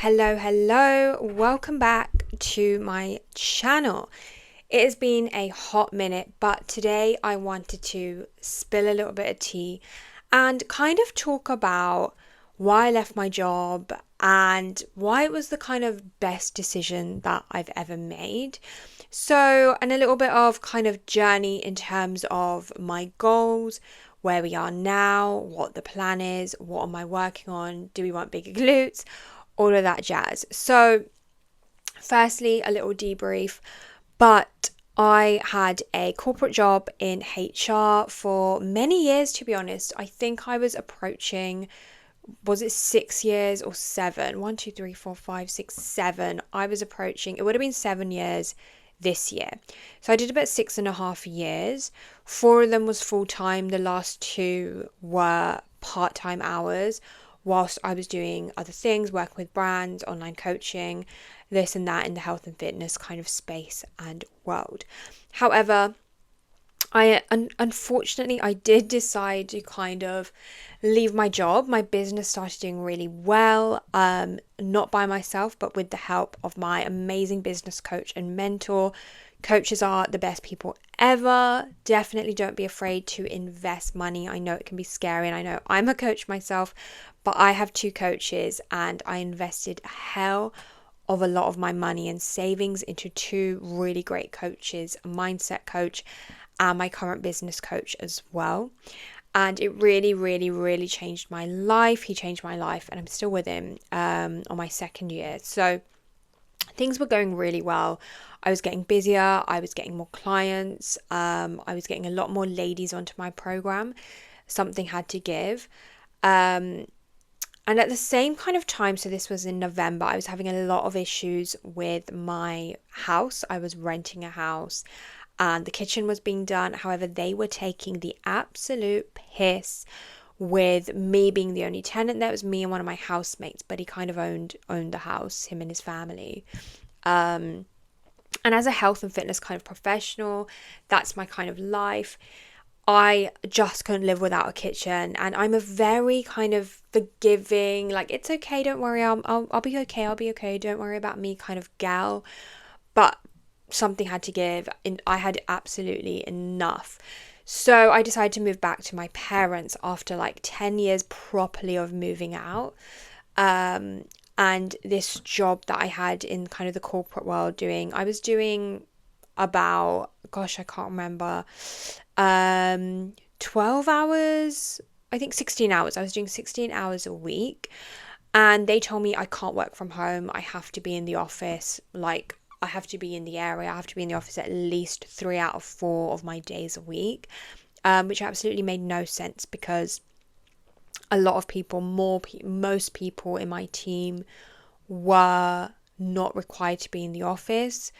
Hello, welcome back to my channel. It has been a hot minute, but today I wanted to spill a little bit of tea and kind of talk about why I left my job and why it was the kind of best decision that I've ever made. And a little bit of kind of journey in terms of my goals, where we are now, what the plan is, what am I working on, do we want bigger glutes, all of that jazz. So, firstly, a little debrief, but I had a corporate job in HR for many years, to be honest. I think I was approaching, was it 6 years or seven? 1, 2, 3, 4, 5, 6, 7. I was approaching, it would have been 7 years this year. So I did about 6.5 years. 4 of them was full time, the last 2 were part-time hours whilst I was doing other things, working with brands, online coaching, this and that in the health and fitness kind of space and world. However, unfortunately I did decide to kind of leave my job. My business started doing really well, not by myself, but with the help of my amazing business coach and mentor. Coaches are the best people ever. Definitely don't be afraid to invest money. I know it can be scary, and I know I'm a coach myself, but I have 2 coaches and I invested a hell of a lot of my money and savings into 2 really great coaches, a mindset coach and my current business coach as well. And it really changed my life. He changed my life, and I'm still with him on my 2nd year. So things were going really well. I was getting busier. I was getting more clients. I was getting a lot more ladies onto my program. Something had to give. And at the same kind of time, so this was in November, I was having a lot of issues with my house. I was renting a house and the kitchen was being done. However, they were taking the absolute piss with me being the only tenant. There was me and one of my housemates, but he kind of owned the house, him and his family. And as a health and fitness kind of professional, that's my kind of life. I just couldn't live without a kitchen, and I'm a very kind of forgiving, like, it's okay, don't worry, I'll be okay, don't worry about me kind of gal. But something had to give, and I had absolutely enough. So I decided to move back to my parents after like 10 years properly of moving out. And this job that I had in kind of the corporate world I was doing about, gosh, I can't remember, 12 hours, I think 16 hours. I was doing 16 hours a week, and they told me I can't work from home. I have to be in the office, like I have to be in the area. I have to be in the office at least 3 out of 4 of my days a week, which absolutely made no sense because a lot of people, most people in my team were not required to be in the office.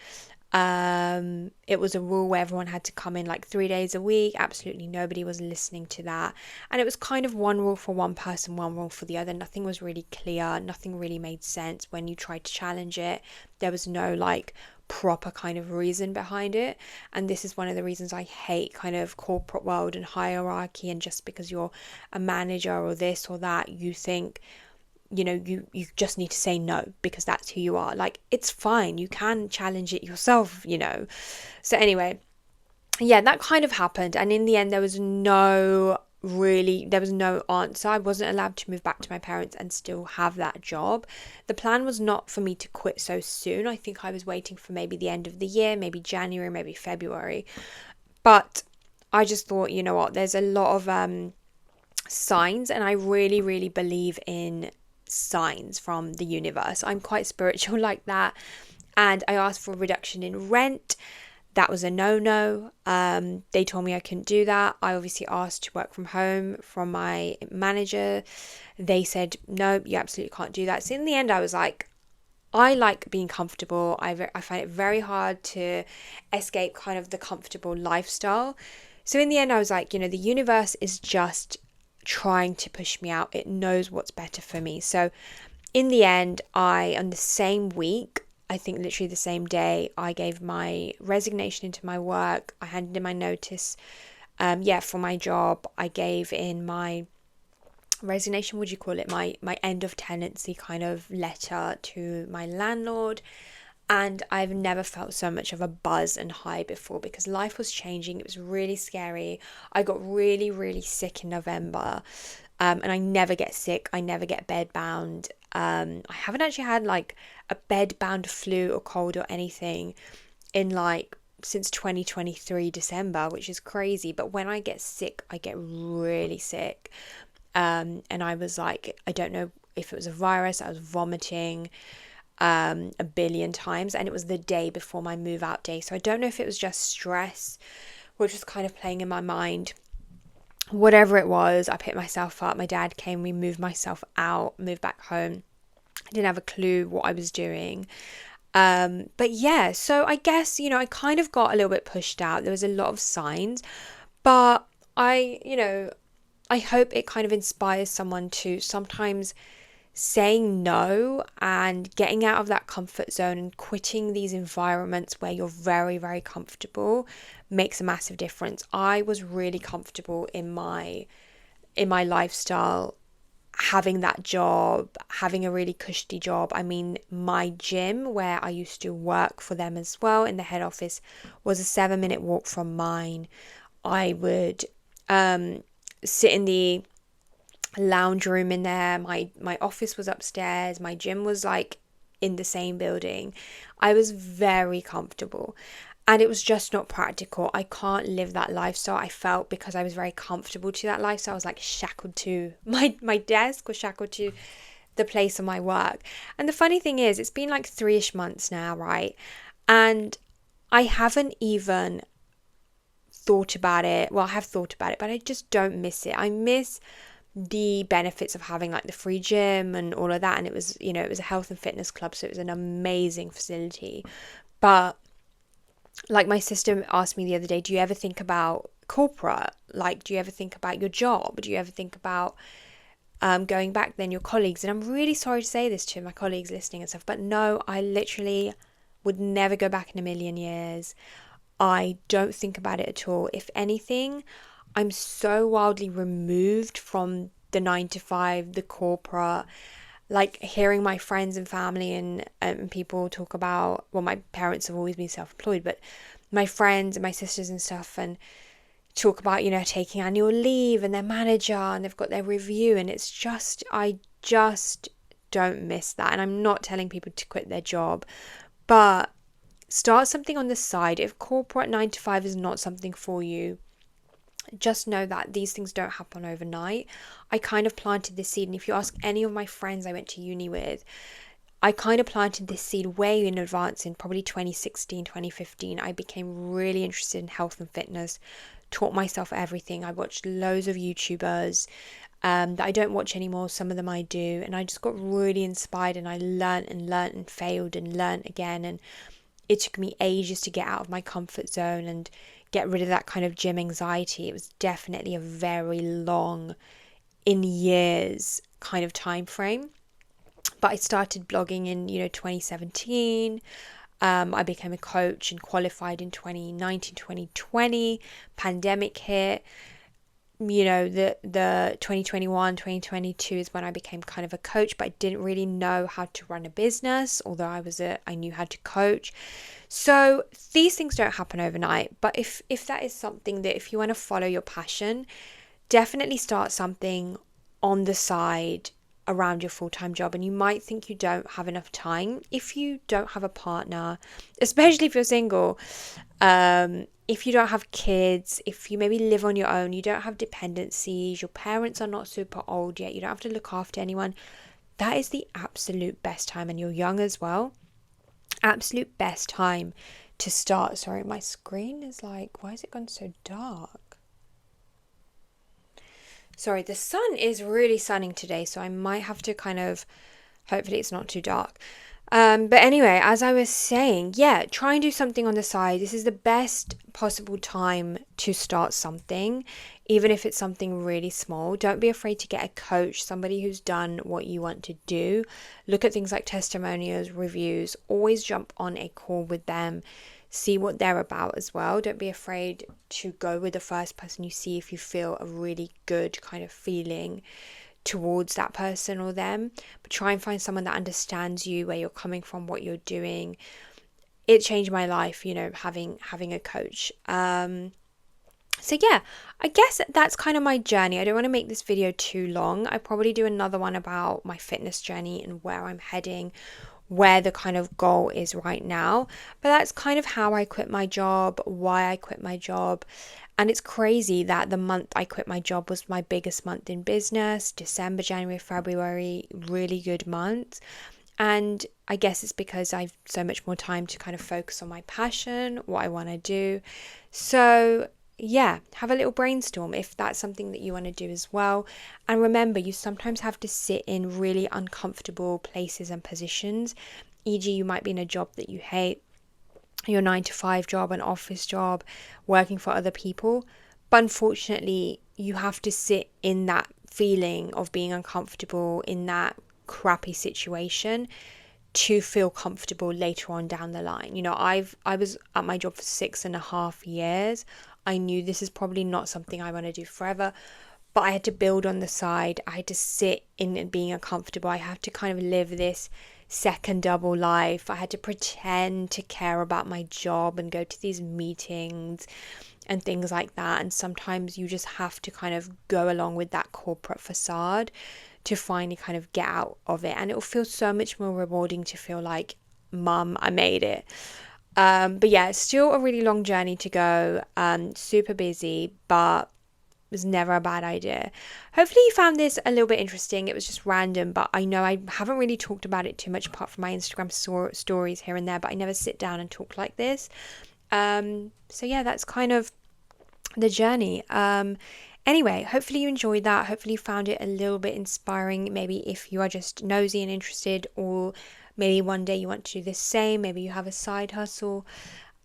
It was a rule where everyone had to come in like 3 days a week. Absolutely nobody was listening to that. And it was kind of one rule for one person, one rule for the other. Nothing was really clear. Nothing really made sense. When you tried to challenge it, there was no like proper kind of reason behind it. And this is one of the reasons I hate kind of corporate world and hierarchy, and just because you're a manager or this or that, you think, you just need to say no because that's who you are. Like, it's fine, you can challenge it yourself. So anyway, yeah, that kind of happened, and in the end there was no answer. I wasn't allowed to move back to my parents and still have that job. The plan was not for me to quit so soon. I think I was waiting for maybe the end of the year, maybe January, maybe February. But I just thought, you know what, there's a lot of signs, and I really believe in signs from the universe. I'm quite spiritual like that, and I asked for a reduction in rent. That was a no. They told me I couldn't do that. I obviously asked to work from home from my manager. They said no, you absolutely can't do that. So in the end I was like, I like being comfortable. I find it very hard to escape kind of the comfortable lifestyle. So in the end I was like, the universe is just trying to push me out. It knows what's better for me. So in the end, on the same week, I think literally the same day, I gave my resignation into my work. I handed in my notice for my job. I gave in my resignation, would you call it, my end of tenancy kind of letter to my landlord. And I've never felt so much of a buzz and high before, because life was changing. It was really scary. I got really, really sick in November. And I never get sick. I never get bedbound. I haven't actually had like a bedbound flu or cold or anything in like since 2023 December, which is crazy. But when I get sick, I get really sick. And I was like, I don't know if it was a virus. I was vomiting a billion times, and it was the day before my move out day. So I don't know if it was just stress, which was kind of playing in my mind. Whatever it was, I picked myself up. My dad came, we moved myself out, moved back home. I didn't have a clue what I was doing. But yeah, so I guess, I kind of got a little bit pushed out. There was a lot of signs, but I hope it kind of inspires someone to sometimes saying no and getting out of that comfort zone and quitting these environments where you're very, very comfortable makes a massive difference. I was really comfortable in my lifestyle, having that job, having a really cushy job. I mean, my gym where I used to work for them as well in the head office was a 7-minute walk from mine. I would sit in the lounge room in there. My office was upstairs. My gym was like in the same building. I was very comfortable, and it was just not practical. I can't live that lifestyle. I felt, because I was very comfortable to that lifestyle, I was like shackled to my desk, was shackled to the place of my work. And the funny thing is, it's been like 3-ish months now, right? And I haven't even thought about it. Well, I have thought about it, but I just don't miss it. I miss the benefits of having like the free gym and all of that. And it was, it was a health and fitness club, so it was an amazing facility. But like, my sister asked me the other day, do you ever think about corporate? Like, do you ever think about your job? Do you ever think about going back then, your colleagues? And I'm really sorry to say this to my colleagues listening and stuff, but no, I literally would never go back in a million years. I don't think about it at all. If anything, I'm so wildly removed from the 9 to 5, the corporate, like hearing my friends and family and people talk about, well, my parents have always been self-employed, but my friends and my sisters and stuff, and talk about, taking annual leave and their manager, and they've got their review, and it's just, I just don't miss that. And I'm not telling people to quit their job, but start something on the side. If corporate 9 to 5 is not something for you, just know that these things don't happen overnight. I kind of planted this seed, and if you ask any of my friends I went to uni with, I kind of planted this seed way in advance. In probably 2016, 2015, I became really interested in health and fitness, taught myself everything. I watched loads of YouTubers that I don't watch anymore. Some of them I do, and I just got really inspired, and I learnt and failed and learnt again. And it took me ages to get out of my comfort zone and get rid of that kind of gym anxiety. It was definitely a very long, in years kind of time frame. But I started blogging in 2017. I became a coach and qualified in 2019, 2020. Pandemic hit. The 2021, 2022 is when I became kind of a coach, but I didn't really know how to run a business, although I knew how to coach. So these things don't happen overnight, but if that is something that, if you want to follow your passion, definitely start something on the side around your full-time job. And you might think you don't have enough time if you don't have a partner, especially if you're single, if you don't have kids, if you maybe live on your own, you don't have dependencies, your parents are not super old yet, you don't have to look after anyone. That is the absolute best time, and you're young as well. Absolute best time to start. Sorry, my screen is like, why is it gone so dark? Sorry, the sun is really sunning today, so I might have to hopefully it's not too dark. But anyway, as I was saying, try and do something on the side. This is the best possible time to start something, even if it's something really small. Don't be afraid to get a coach, somebody who's done what you want to do. Look at things like testimonials, reviews. Always jump on a call with them. See what they're about as well. Don't be afraid to go with the first person you see if you feel a really good kind of feeling towards that person or them, but try and find someone that understands you, where you're coming from, what you're doing. It changed my life, having a coach. So yeah, I guess that's kind of my journey. I don't want to make this video too long. I probably do another one about my fitness journey and where I'm heading, where the kind of goal is right now. But that's kind of how I quit my job, why I quit my job. And it's crazy that the month I quit my job was my biggest month in business. December, January, February, really good months. And I guess it's because I've so much more time to kind of focus on my passion, what I want to do. So yeah, have a little brainstorm if that's something that you want to do as well. And remember, you sometimes have to sit in really uncomfortable places and positions. E.g., you might be in a job that you hate, your 9 to 5 job, an office job, working for other people. But unfortunately, you have to sit in that feeling of being uncomfortable in that crappy situation to feel comfortable later on down the line. I was at my job for 6.5 years. I knew this is probably not something I want to do forever, but I had to build on the side. I had to sit in being uncomfortable. I had to kind of live this second double life. I had to pretend to care about my job and go to these meetings and things like that. And sometimes you just have to kind of go along with that corporate facade to finally kind of get out of it. And it will feel so much more rewarding to feel like, Mum, I made it. But yeah, it's still a really long journey to go. Super busy, but it was never a bad idea. Hopefully you found this a little bit interesting. It was just random, but I know I haven't really talked about it too much apart from my Instagram stories here and there, but I never sit down and talk like this. So yeah, that's kind of the journey. Anyway, hopefully you enjoyed that. Hopefully you found it a little bit inspiring. Maybe if you are just nosy and interested, or maybe one day you want to do the same. Maybe you have a side hustle.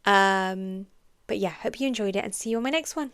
But yeah, hope you enjoyed it and see you on my next one.